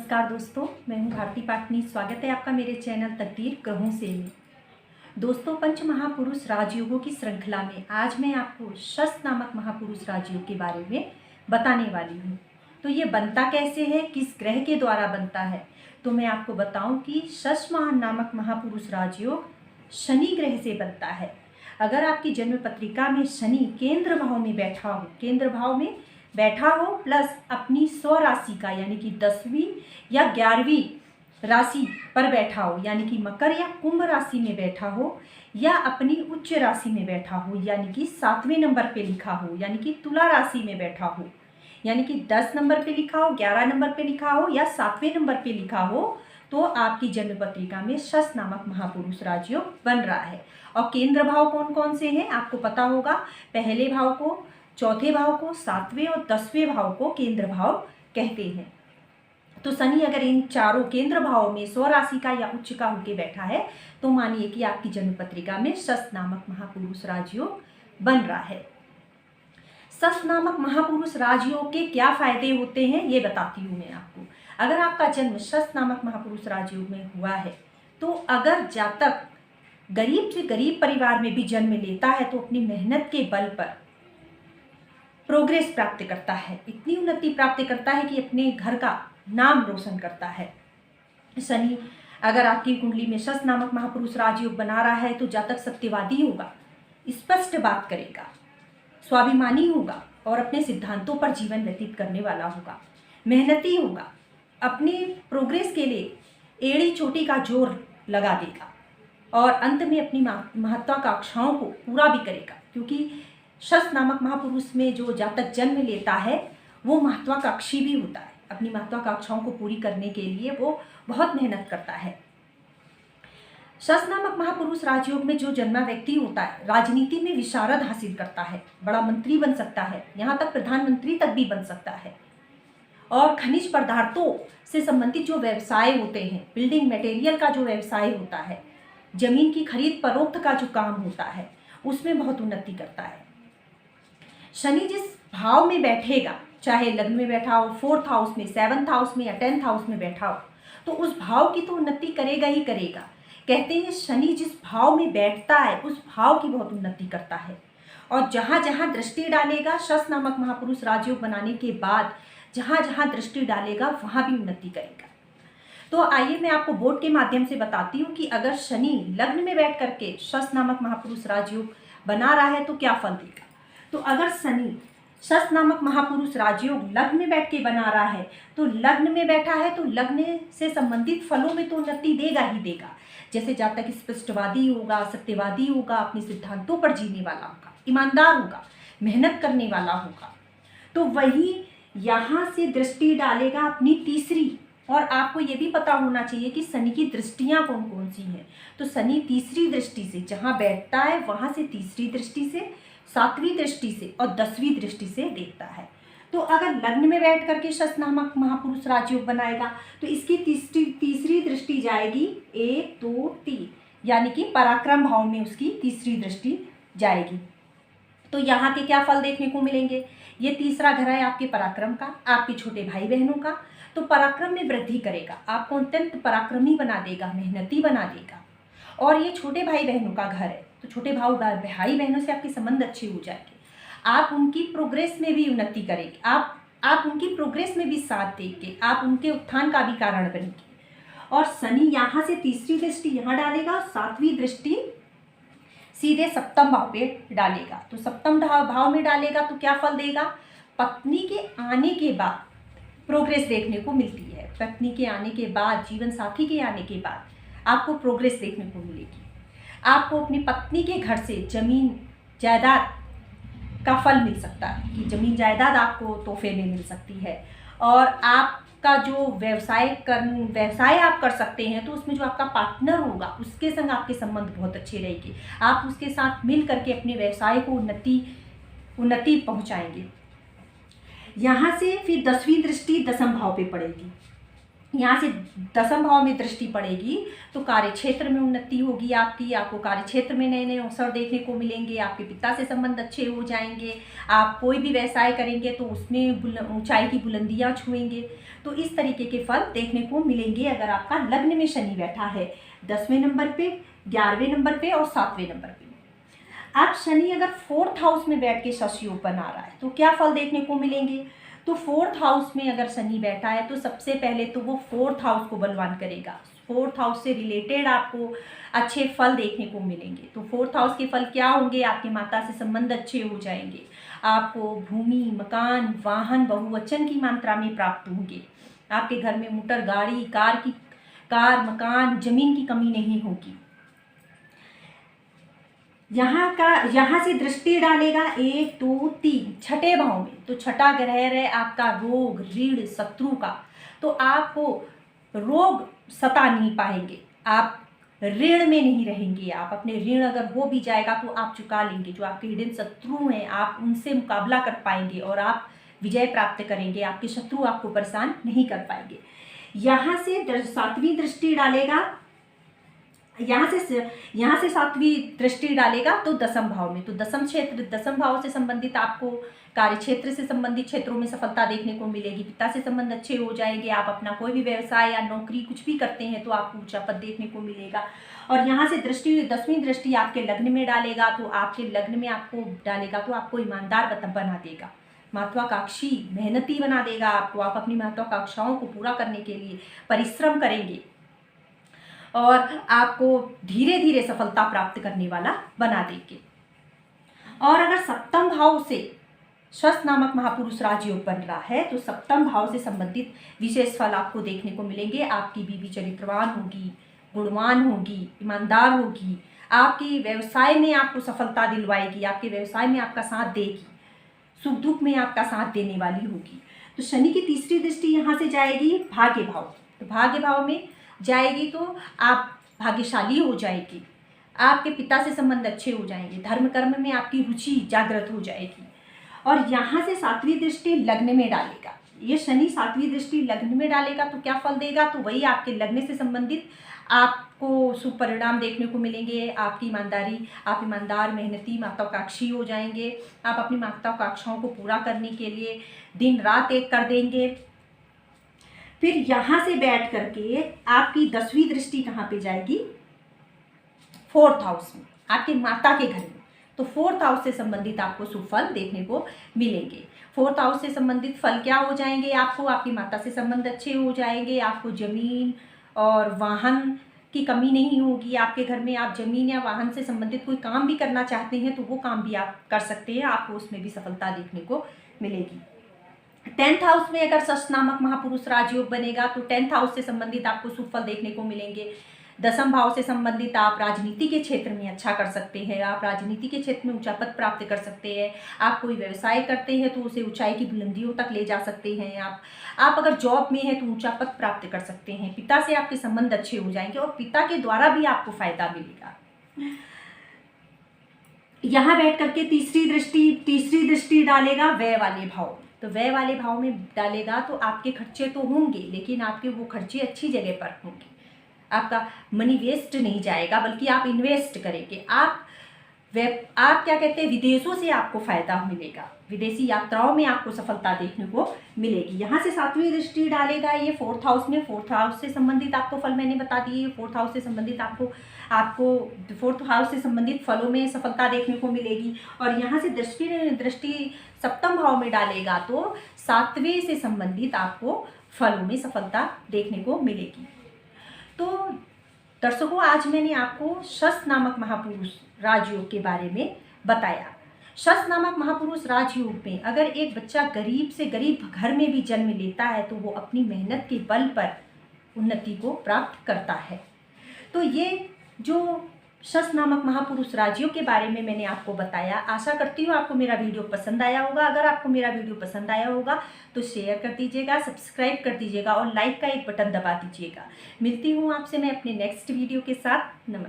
नमस्कार दोस्तों, मैं हूं भारती पाटनी। स्वागत है आपका मेरे चैनल तकदीर ग्रहों से में। दोस्तों, पंच महापुरुष राजयोगों की श्रृंखला में आज मैं आपको शश नामक महापुरुष राजयोग के बारे में बताने वाली हूं। तो ये बनता कैसे है, किस ग्रह के द्वारा बनता है, तो मैं आपको बताऊं कि शश नामक महापुरुष राजयोग शनि ग्रह से बनता है। अगर आपकी जन्म पत्रिका में शनि केंद्र भाव में बैठा हो प्लस अपनी स्व राशि का यानी कि 10वीं या 11वीं राशि पर बैठा हो, यानी कि मकर या कुंभ राशि में बैठा हो, या अपनी उच्च राशि में बैठा हो यानी कि 7वें नंबर पे लिखा हो, यानी कि तुला राशि में बैठा हो, यानी कि 10 नंबर पे लिखा हो, 11 नंबर पे लिखा हो या 7वें नंबर पे लिखा हो, तो आपकी जन्म पत्रिका में शश नामक महापुरुष राजयोग बन रहा है। और केंद्र भाव कौन कौन से हैं आपको पता होगा। पहले भाव को, चौथे भाव को, 7वें और 10वें भाव को केंद्र भाव कहते हैं। तो शनि अगर इन चारों केंद्र भाव में स्व राशि का या उच्च का होके बैठा है तो मानिए कि आपकी जन्म पत्रिका में शश नामक महापुरुष राजयोग बन रहा है। शश नामक महापुरुष राजयोग के क्या फायदे होते हैं ये बताती हूँ मैं आपको। अगर आपका जन्म शश नामक महापुरुष राजयोग में हुआ है तो अगर जातक गरीब से गरीब परिवार में भी जन्म लेता है तो अपनी मेहनत के बल पर प्रोग्रेस प्राप्त करता है, इतनी उन्नति प्राप्त करता है कि अपने घर का नाम रोशन करता है। शनि अगर आपकी कुंडली में शश नामक महापुरुष राजयोग बना रहा है तो जातक सत्यवादी होगा, स्पष्ट बात करेगा, स्वाभिमानी होगा और अपने सिद्धांतों पर जीवन व्यतीत करने वाला होगा, मेहनती होगा, अपने प्रोग्रेस के लिए एड़ी चोटी का जोर लगा देगा और अंत में अपनी महत्वाकांक्षाओं को पूरा भी करेगा। क्योंकि शश नामक महापुरुष में जो जातक जन्म लेता है वो महत्वाकांक्षी भी होता है, अपनी महत्वाकांक्षाओं को पूरी करने के लिए वो बहुत मेहनत करता है। शश नामक महापुरुष राजयोग में जो जन्मा व्यक्ति होता है राजनीति में विशारद हासिल करता है, बड़ा मंत्री बन सकता है, यहाँ तक प्रधानमंत्री तक भी बन सकता है। और खनिज पदार्थों से संबंधित जो व्यवसाय होते हैं, बिल्डिंग मटेरियल का जो व्यवसाय होता है, जमीन की खरीद फरोख्त का जो काम होता है, उसमें बहुत उन्नति करता है। शनि जिस भाव में बैठेगा, चाहे लग्न में बैठा हो, 4th हाउस में, 7th हाउस में या 10th हाउस में बैठा हो, तो उस भाव की तो उन्नति करेगा ही करेगा। कहते हैं शनि जिस भाव में बैठता है उस भाव की बहुत उन्नति करता है। और जहाँ जहाँ दृष्टि डालेगा, शश नामक महापुरुष राजयोग बनाने के बाद जहाँ जहाँ दृष्टि डालेगा वहाँ भी उन्नति करेगा। तो आइए मैं आपको बोर्ड के माध्यम से बताती हूँ कि अगर शनि लग्न में बैठ करके शश नामक महापुरुष राजयोग बना रहा है तो क्या फल देगा। तो अगर शनि शश नामक महापुरुष राजयोग लग्न में बैठ के बना रहा है तो लग्न में बैठा है तो लग्न से संबंधित फलों में तो उन्नति देगा ही देगा। जैसे जातक स्पष्टवादी होगा, सत्यवादी होगा, अपने सिद्धांतों पर जीने वाला होगा, ईमानदार होगा, मेहनत करने वाला होगा, तो वही यहाँ से दृष्टि डालेगा अपनी तीसरी। और आपको ये भी पता होना चाहिए कि शनि की दृष्टियाँ कौन कौन सी हैं। तो शनि तीसरी दृष्टि से जहाँ बैठता है वहाँ से तीसरी दृष्टि से, 7वीं दृष्टि से और 10वीं दृष्टि से देखता है। तो अगर लग्न में बैठ करके शश नामक महापुरुष राजयोग बनाएगा तो इसकी तीसरी दृष्टि जाएगी 1, 2, 3, यानी कि पराक्रम भाव में उसकी तीसरी दृष्टि जाएगी। तो यहाँ के क्या फल देखने को मिलेंगे। ये तीसरा घर है आपके पराक्रम का, आपके छोटे भाई बहनों का। तो पराक्रम में वृद्धि करेगा, आपको अत्यंत पराक्रमी बना देगा, मेहनती बना देगा। और ये छोटे भाई बहनों का घर है तो छोटे भाई बहनों से आपके संबंध अच्छे हो जाएंगे, आप उनकी प्रोग्रेस में भी उन्नति करेंगे, आप उनकी प्रोग्रेस में भी साथ देंगे, आप उनके उत्थान का भी कारण बनेंगे। और शनि यहाँ से तीसरी दृष्टि यहाँ डालेगा और 7वीं दृष्टि सीधे 7म भाव पे डालेगा। तो 7म भाव में डालेगा तो क्या फल देगा। पत्नी के आने के बाद प्रोग्रेस देखने को मिलती है, पत्नी के आने के बाद, जीवन साथी के आने के बाद आपको प्रोग्रेस देखने को मिलेगी। आपको अपनी पत्नी के घर से जमीन जायदाद का फल मिल सकता है कि जमीन जायदाद आपको तोहफे में मिल सकती है। और आपका जो व्यवसाय आप कर सकते हैं तो उसमें जो आपका पार्टनर होगा उसके संग आपके संबंध बहुत अच्छे रहेंगे, आप उसके साथ मिल करके अपने व्यवसाय को उन्नति पहुंचाएंगे। यहाँ से फिर 10वीं दृष्टि 10म भाव पे पड़ेगी। यहाँ से दसम भाव में दृष्टि पड़ेगी तो कार्य क्षेत्र में उन्नति होगी आपकी, आपको कार्य क्षेत्र में नए नए अवसर देखने को मिलेंगे, आपके पिता से संबंध अच्छे हो जाएंगे, आप कोई भी व्यवसाय करेंगे तो उसमें ऊंचाई की बुलंदियाँ छुएंगे। तो इस तरीके के फल देखने को मिलेंगे अगर आपका लग्न में शनि बैठा है 10वें नंबर पे, 11वें नंबर पे और 7वें नंबर पे। अब शनि अगर 4th हाउस में बैठ के शशि ओपन आ रहा है तो क्या फल देखने को मिलेंगे। तो 4th हाउस में अगर शनि बैठा है तो सबसे पहले तो वो 4th हाउस को बलवान करेगा, 4th हाउस से रिलेटेड आपको अच्छे फल देखने को मिलेंगे। तो 4th हाउस के फल क्या होंगे, आपकी माता से संबंध अच्छे हो जाएंगे, आपको भूमि मकान वाहन बहुवचन की मात्रा में प्राप्त होंगे, आपके घर में मोटर गाड़ी कार मकान जमीन की कमी नहीं होगी। यहाँ से दृष्टि डालेगा 1 2 3 छठे भाव में, तो छठा ग्रह है आपका रोग ऋण शत्रु का। तो आपको रोग सता नहीं पाएंगे, आप ऋण में नहीं रहेंगे, आप अपने ऋण अगर हो भी जाएगा तो आप चुका लेंगे। जो आपके हिडन शत्रु हैं आप उनसे मुकाबला कर पाएंगे और आप विजय प्राप्त करेंगे, आपके शत्रु आपको परेशान नहीं कर पाएंगे। यहाँ से 7वीं दृष्टि डालेगा, यहाँ से 7वीं दृष्टि डालेगा तो दसम भाव में। तो दसम भाव से संबंधित आपको कार्य क्षेत्र से संबंधित क्षेत्रों में सफलता देखने को मिलेगी, पिता से संबंध अच्छे हो जाएंगे, आप अपना कोई भी व्यवसाय या नौकरी कुछ भी करते हैं तो आपको ऊंचा पद देखने को मिलेगा। और यहाँ से 10वीं दृष्टि आपके लग्न में डालेगा तो आपके लग्न में आपको ईमानदार बना देगा, महत्वाकांक्षी मेहनती बना देगा आपको, आप अपनी महत्वाकांक्षाओं को पूरा करने के लिए परिश्रम करेंगे और आपको धीरे धीरे सफलता प्राप्त करने वाला बना देंगे। और अगर 7म भाव से शश नामक महापुरुष राजयोग बन रहा है तो 7म भाव से संबंधित विशेष फल आपको देखने को मिलेंगे। आपकी बीवी चरित्रवान होगी, गुणवान होगी, ईमानदार होगी, आपकी व्यवसाय में आपको सफलता दिलवाएगी, आपके व्यवसाय में आपका साथ देगी, सुख दुख में आपका साथ देने वाली होगी। तो शनि की तीसरी दृष्टि यहाँ से जाएगी भाग्य भाव, तो भाग्य भाव में जाएगी तो आप भाग्यशाली हो जाएगी, आपके पिता से संबंध अच्छे हो जाएंगे, धर्म कर्म में आपकी रुचि जागृत हो जाएगी। और यहाँ से 7वीं दृष्टि लग्न में डालेगा, ये शनि 7वीं दृष्टि लग्न में डालेगा तो क्या फल देगा, तो वही आपके लग्न से संबंधित आपको शुभ परिणाम देखने को मिलेंगे। आपकी ईमानदारी, आप ईमानदार मेहनती महत्वाकांक्षी हो जाएंगे, आप अपनी महत्वाकांक्षाओं को पूरा करने के लिए दिन रात एक कर देंगे। फिर यहाँ से बैठ करके आपकी 10वीं दृष्टि कहाँ पे जाएगी, 4th हाउस में, आपके माता के घर में। तो 4th हाउस से संबंधित आपको शुभ फल देखने को मिलेंगे। 4th हाउस से संबंधित फल क्या हो जाएंगे, आपको आपकी माता से संबंध अच्छे हो जाएंगे, आपको जमीन और वाहन की कमी नहीं होगी, आपके घर में आप जमीन या वाहन से संबंधित कोई काम भी करना चाहते हैं तो वो काम भी आप कर सकते हैं, आपको उसमें भी सफलता देखने को मिलेगी। 10th हाउस में अगर शश नामक महापुरुष राजयोग बनेगा तो 10th हाउस से संबंधित आपको शुभ फल देखने को मिलेंगे। 10म भाव से संबंधित आप राजनीति के क्षेत्र में अच्छा कर सकते हैं, आप राजनीति के क्षेत्र में ऊंचा पद प्राप्त कर सकते हैं, आप कोई व्यवसाय करते हैं तो उसे ऊंचाई की बुलंदियों तक ले जा सकते हैं, आप अगर जॉब में हैं तो ऊंचा पद प्राप्त कर सकते हैं, पिता से आपके संबंध अच्छे हो जाएंगे और पिता के द्वारा भी आपको फायदा मिलेगा। यहाँ बैठ करके तीसरी दृष्टि डालेगा व्यय वाले भाव, तो व्यय वाले भाव में डालेगा तो आपके खर्चे तो होंगे लेकिन आपके वो खर्चे अच्छी जगह पर होंगे, आपका मनी वेस्ट नहीं जाएगा बल्कि आप इन्वेस्ट करेंगे। आप क्या कहते हैं, विदेशों से आपको फायदा मिलेगा, विदेशी यात्राओं में आपको सफलता देखने को मिलेगी। यहाँ से 7वीं दृष्टि डालेगा ये 4th हाउस में, 4th हाउस से संबंधित आपको फल मैंने बता दिए। 4th हाउस से संबंधित आपको 4th हाउस से संबंधित फलों में सफलता देखने को मिलेगी। और यहाँ से दृष्टि 7म भाव में डालेगा तो 7वें से संबंधित आपको फलों में सफलता देखने को मिलेगी। तो दर्शकों, आज मैंने आपको शश नामक महापुरुष राजयोग के बारे में बताया। शश नामक महापुरुष राजयोग में अगर एक बच्चा गरीब से गरीब घर में भी जन्म लेता है तो वो अपनी मेहनत के बल पर उन्नति को प्राप्त करता है। तो ये जो शश नामक महापुरुष राजयोग के बारे में मैंने आपको बताया, आशा करती हूँ आपको मेरा वीडियो पसंद आया होगा। अगर आपको मेरा वीडियो पसंद आया होगा तो शेयर कर दीजिएगा, सब्सक्राइब कर दीजिएगा और लाइक का एक बटन दबा दीजिएगा। मिलती हूँ आपसे मैं अपने नेक्स्ट वीडियो के साथ। नमस्कार।